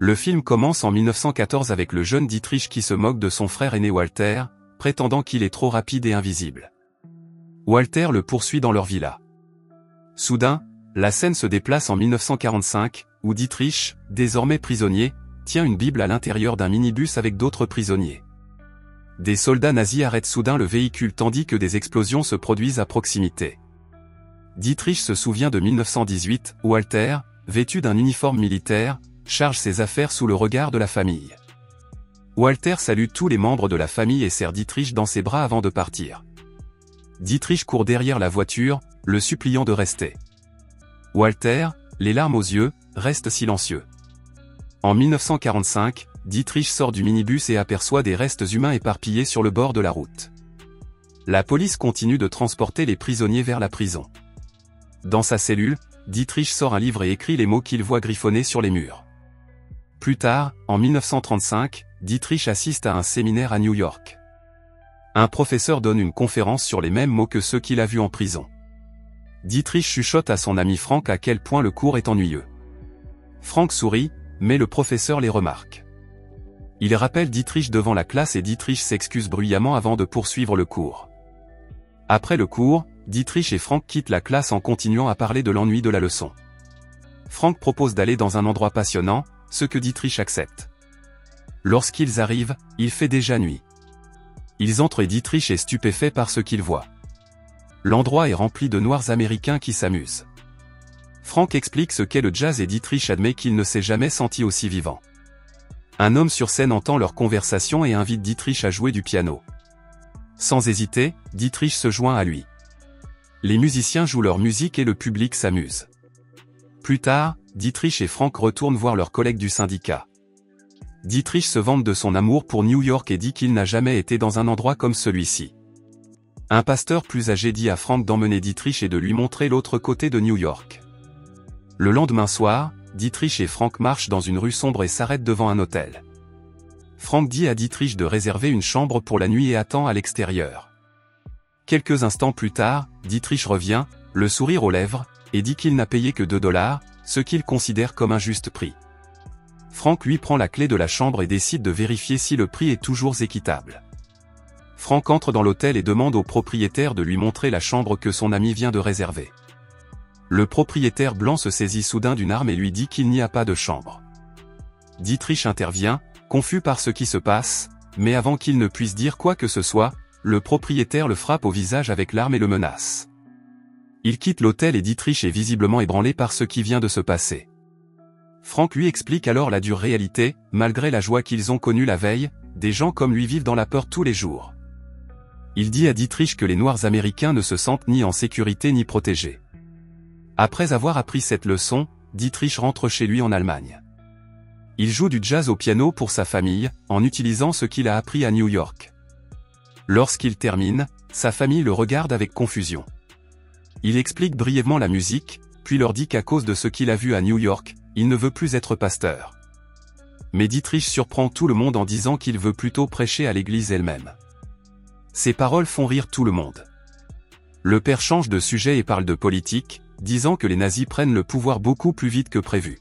Le film commence en 1914 avec le jeune Dietrich qui se moque de son frère aîné Walter, prétendant qu'il est trop rapide et invisible. Walter le poursuit dans leur villa. Soudain, la scène se déplace en 1945, où Dietrich, désormais prisonnier, tient une Bible à l'intérieur d'un minibus avec d'autres prisonniers. Des soldats nazis arrêtent soudain le véhicule tandis que des explosions se produisent à proximité. Dietrich se souvient de 1918, où Walter, vêtu d'un uniforme militaire, charge ses affaires sous le regard de la famille. Walter salue tous les membres de la famille et serre Dietrich dans ses bras avant de partir. Dietrich court derrière la voiture, le suppliant de rester. Walter, les larmes aux yeux, reste silencieux. En 1945, Dietrich sort du minibus et aperçoit des restes humains éparpillés sur le bord de la route. La police continue de transporter les prisonniers vers la prison. Dans sa cellule, Dietrich sort un livre et écrit les mots qu'il voit griffonnés sur les murs. Plus tard, en 1935, Dietrich assiste à un séminaire à New York. Un professeur donne une conférence sur les mêmes mots que ceux qu'il a vus en prison. Dietrich chuchote à son ami Frank à quel point le cours est ennuyeux. Frank sourit, mais le professeur les remarque. Il rappelle Dietrich devant la classe et Dietrich s'excuse bruyamment avant de poursuivre le cours. Après le cours, Dietrich et Frank quittent la classe en continuant à parler de l'ennui de la leçon. Frank propose d'aller dans un endroit passionnant, ce que Dietrich accepte. Lorsqu'ils arrivent, il fait déjà nuit. Ils entrent et Dietrich est stupéfait par ce qu'il voit. L'endroit est rempli de Noirs américains qui s'amusent. Frank explique ce qu'est le jazz et Dietrich admet qu'il ne s'est jamais senti aussi vivant. Un homme sur scène entend leur conversation et invite Dietrich à jouer du piano. Sans hésiter, Dietrich se joint à lui. Les musiciens jouent leur musique et le public s'amuse. Plus tard, Dietrich et Frank retournent voir leurs collègues du syndicat. Dietrich se vante de son amour pour New York et dit qu'il n'a jamais été dans un endroit comme celui-ci. Un pasteur plus âgé dit à Frank d'emmener Dietrich et de lui montrer l'autre côté de New York. Le lendemain soir, Dietrich et Frank marchent dans une rue sombre et s'arrêtent devant un hôtel. Frank dit à Dietrich de réserver une chambre pour la nuit et attend à l'extérieur. Quelques instants plus tard, Dietrich revient, le sourire aux lèvres, et dit qu'il n'a payé que $2, ce qu'il considère comme un juste prix. Frank lui prend la clé de la chambre et décide de vérifier si le prix est toujours équitable. Frank entre dans l'hôtel et demande au propriétaire de lui montrer la chambre que son ami vient de réserver. Le propriétaire blanc se saisit soudain d'une arme et lui dit qu'il n'y a pas de chambre. Dietrich intervient, confus par ce qui se passe, mais avant qu'il ne puisse dire quoi que ce soit, le propriétaire le frappe au visage avec l'arme et le menace. Il quitte l'hôtel et Dietrich est visiblement ébranlé par ce qui vient de se passer. Frank lui explique alors la dure réalité, malgré la joie qu'ils ont connue la veille, des gens comme lui vivent dans la peur tous les jours. Il dit à Dietrich que les Noirs américains ne se sentent ni en sécurité ni protégés. Après avoir appris cette leçon, Dietrich rentre chez lui en Allemagne. Il joue du jazz au piano pour sa famille, en utilisant ce qu'il a appris à New York. Lorsqu'il termine, sa famille le regarde avec confusion. Il explique brièvement la musique, puis leur dit qu'à cause de ce qu'il a vu à New York, il ne veut plus être pasteur. Mais Dietrich surprend tout le monde en disant qu'il veut plutôt prêcher à l'église elle-même. Ces paroles font rire tout le monde. Le père change de sujet et parle de politique, disant que les nazis prennent le pouvoir beaucoup plus vite que prévu.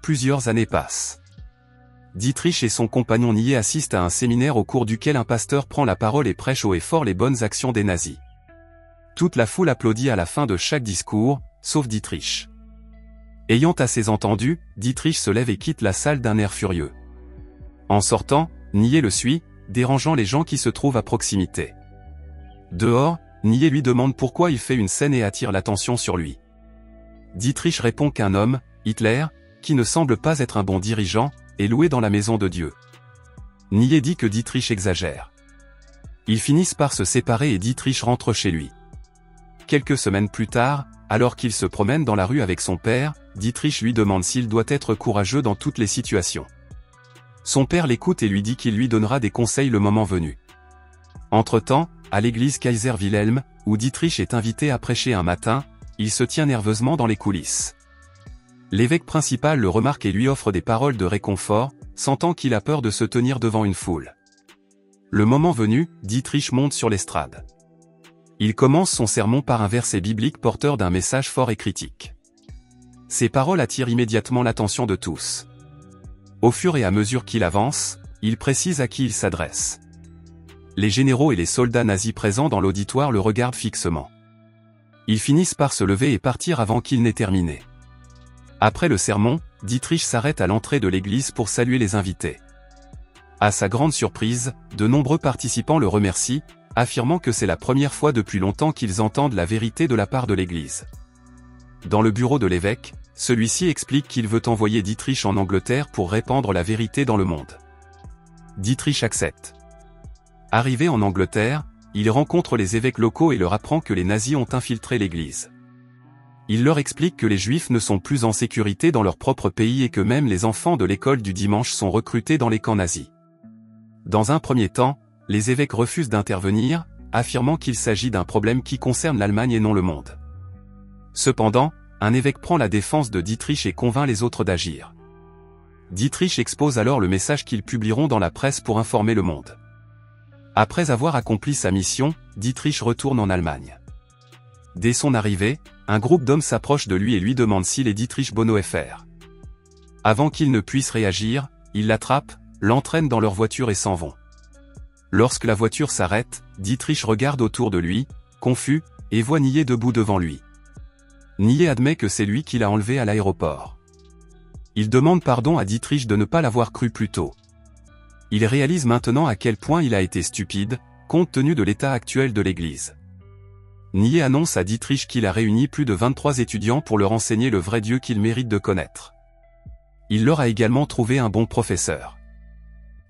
Plusieurs années passent. Dietrich et son compagnon niais assistent à un séminaire au cours duquel un pasteur prend la parole et prêche haut et fort les bonnes actions des nazis. Toute la foule applaudit à la fin de chaque discours, sauf Dietrich. Ayant assez entendu, Dietrich se lève et quitte la salle d'un air furieux. En sortant, Niais le suit, dérangeant les gens qui se trouvent à proximité. Dehors, Niais lui demande pourquoi il fait une scène et attire l'attention sur lui. Dietrich répond qu'un homme, Hitler, qui ne semble pas être un bon dirigeant, est loué dans la maison de Dieu. Niais dit que Dietrich exagère. Ils finissent par se séparer et Dietrich rentre chez lui. Quelques semaines plus tard, alors qu'il se promène dans la rue avec son père, Dietrich lui demande s'il doit être courageux dans toutes les situations. Son père l'écoute et lui dit qu'il lui donnera des conseils le moment venu. Entre-temps, à l'église Kaiser Wilhelm, où Dietrich est invité à prêcher un matin, il se tient nerveusement dans les coulisses. L'évêque principal le remarque et lui offre des paroles de réconfort, sentant qu'il a peur de se tenir devant une foule. Le moment venu, Dietrich monte sur l'estrade. Il commence son sermon par un verset biblique porteur d'un message fort et critique. Ces paroles attirent immédiatement l'attention de tous. Au fur et à mesure qu'il avance, il précise à qui il s'adresse. Les généraux et les soldats nazis présents dans l'auditoire le regardent fixement. Ils finissent par se lever et partir avant qu'il n'ait terminé. Après le sermon, Dietrich s'arrête à l'entrée de l'église pour saluer les invités. À sa grande surprise, de nombreux participants le remercient, affirmant que c'est la première fois depuis longtemps qu'ils entendent la vérité de la part de l'église. Dans le bureau de l'évêque, celui-ci explique qu'il veut envoyer Dietrich en Angleterre pour répandre la vérité dans le monde. Dietrich accepte. Arrivé en Angleterre, il rencontre les évêques locaux et leur apprend que les nazis ont infiltré l'église. Il leur explique que les juifs ne sont plus en sécurité dans leur propre pays et que même les enfants de l'école du dimanche sont recrutés dans les camps nazis. Dans un premier temps, les évêques refusent d'intervenir, affirmant qu'il s'agit d'un problème qui concerne l'Allemagne et non le monde. Cependant, un évêque prend la défense de Dietrich et convainc les autres d'agir. Dietrich expose alors le message qu'ils publieront dans la presse pour informer le monde. Après avoir accompli sa mission, Dietrich retourne en Allemagne. Dès son arrivée, un groupe d'hommes s'approche de lui et lui demande s'il est Dietrich Bonhoeffer. Avant qu'il ne puisse réagir, ils l'attrapent, l'entraînent dans leur voiture et s'en vont. Lorsque la voiture s'arrête, Dietrich regarde autour de lui, confus, et voit Nié debout devant lui. Nié admet que c'est lui qui l'a enlevé à l'aéroport. Il demande pardon à Dietrich de ne pas l'avoir cru plus tôt. Il réalise maintenant à quel point il a été stupide, compte tenu de l'état actuel de l'église. Nié annonce à Dietrich qu'il a réuni plus de 23 étudiants pour leur enseigner le vrai Dieu qu'ils méritent de connaître. Il leur a également trouvé un bon professeur.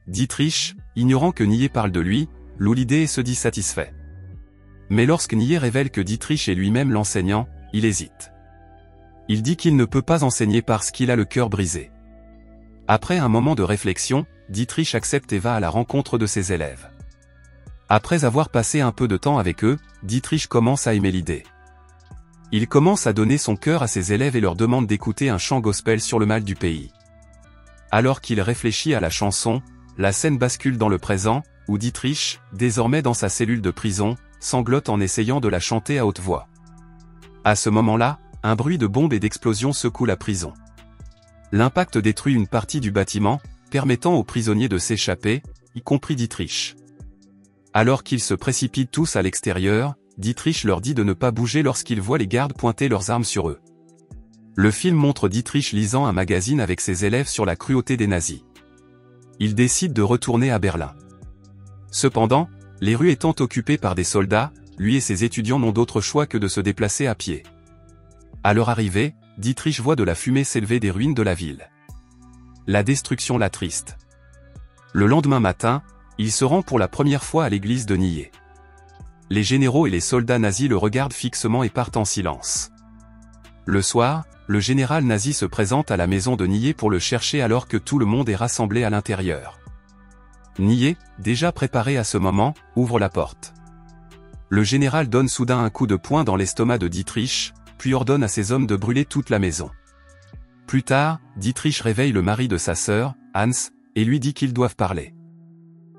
Dietrich, ignorant que Nié parle de lui, loue l'idée et se dit satisfait. Mais lorsque Nié révèle que Dietrich est lui-même l'enseignant, il hésite. Il dit qu'il ne peut pas enseigner parce qu'il a le cœur brisé. Après un moment de réflexion, Dietrich accepte et va à la rencontre de ses élèves. Après avoir passé un peu de temps avec eux, Dietrich commence à aimer l'idée. Il commence à donner son cœur à ses élèves et leur demande d'écouter un chant gospel sur le mal du pays. Alors qu'il réfléchit à la chanson, la scène bascule dans le présent, où Dietrich, désormais dans sa cellule de prison, sanglote en essayant de la chanter à haute voix. À ce moment-là, un bruit de bombes et d'explosions secoue la prison. L'impact détruit une partie du bâtiment, permettant aux prisonniers de s'échapper, y compris Dietrich. Alors qu'ils se précipitent tous à l'extérieur, Dietrich leur dit de ne pas bouger lorsqu'ils voient les gardes pointer leurs armes sur eux. Le film montre Dietrich lisant un magazine avec ses élèves sur la cruauté des nazis. Il décide de retourner à Berlin. Cependant, les rues étant occupées par des soldats, lui et ses étudiants n'ont d'autre choix que de se déplacer à pied. À leur arrivée, Dietrich voit de la fumée s'élever des ruines de la ville. La destruction l'attriste. Le lendemain matin, il se rend pour la première fois à l'église de Nié. Les généraux et les soldats nazis le regardent fixement et partent en silence. Le soir, le général nazi se présente à la maison de Nié pour le chercher alors que tout le monde est rassemblé à l'intérieur. Nié, déjà préparé à ce moment, ouvre la porte. Le général donne soudain un coup de poing dans l'estomac de Dietrich, puis ordonne à ses hommes de brûler toute la maison. Plus tard, Dietrich réveille le mari de sa sœur, Hans, et lui dit qu'ils doivent parler.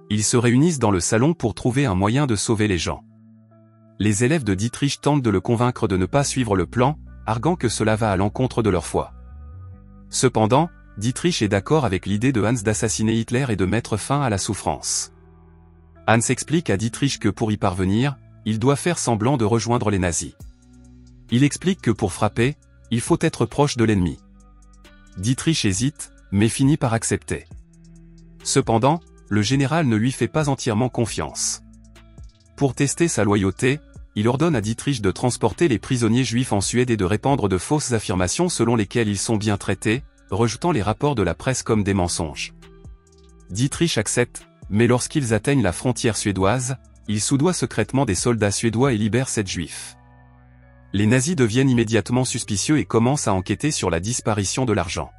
Ils se réunissent dans le salon pour trouver un moyen de sauver les gens. Les élèves de Dietrich tentent de le convaincre de ne pas suivre le plan, arguant que cela va à l'encontre de leur foi. Cependant, Dietrich est d'accord avec l'idée de Hans d'assassiner Hitler et de mettre fin à la souffrance. Hans explique à Dietrich que pour y parvenir, il doit faire semblant de rejoindre les nazis. Il explique que pour frapper, il faut être proche de l'ennemi. Dietrich hésite, mais finit par accepter. Cependant, le général ne lui fait pas entièrement confiance. Pour tester sa loyauté, il ordonne à Dietrich de transporter les prisonniers juifs en Suède et de répandre de fausses affirmations selon lesquelles ils sont bien traités, rejetant les rapports de la presse comme des mensonges. Dietrich accepte, mais lorsqu'ils atteignent la frontière suédoise, il soudoie secrètement des soldats suédois et libère 7 juifs. Les nazis deviennent immédiatement suspicieux et commencent à enquêter sur la disparition de l'argent.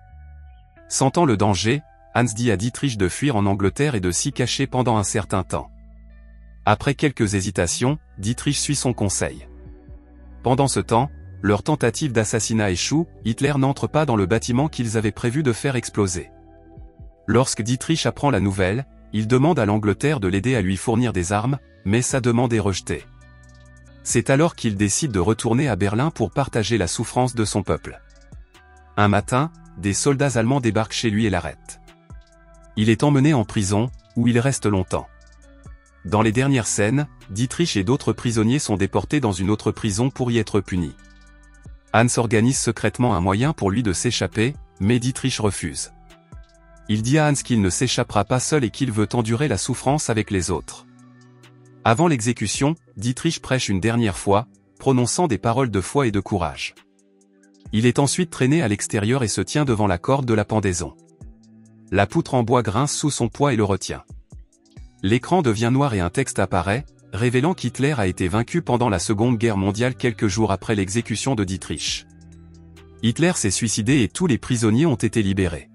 Sentant le danger, Hans dit à Dietrich de fuir en Angleterre et de s'y cacher pendant un certain temps. Après quelques hésitations, Dietrich suit son conseil. Pendant ce temps, leur tentative d'assassinat échoue, Hitler n'entre pas dans le bâtiment qu'ils avaient prévu de faire exploser. Lorsque Dietrich apprend la nouvelle, il demande à l'Angleterre de l'aider à lui fournir des armes, mais sa demande est rejetée. C'est alors qu'il décide de retourner à Berlin pour partager la souffrance de son peuple. Un matin, des soldats allemands débarquent chez lui et l'arrêtent. Il est emmené en prison, où il reste longtemps. Dans les dernières scènes, Dietrich et d'autres prisonniers sont déportés dans une autre prison pour y être punis. Hans organise secrètement un moyen pour lui de s'échapper, mais Dietrich refuse. Il dit à Hans qu'il ne s'échappera pas seul et qu'il veut endurer la souffrance avec les autres. Avant l'exécution, Dietrich prêche une dernière fois, prononçant des paroles de foi et de courage. Il est ensuite traîné à l'extérieur et se tient devant la corde de la pendaison. La poutre en bois grince sous son poids et le retient. L'écran devient noir et un texte apparaît, révélant qu'Hitler a été vaincu pendant la Seconde Guerre mondiale quelques jours après l'exécution de Dietrich. Hitler s'est suicidé et tous les prisonniers ont été libérés.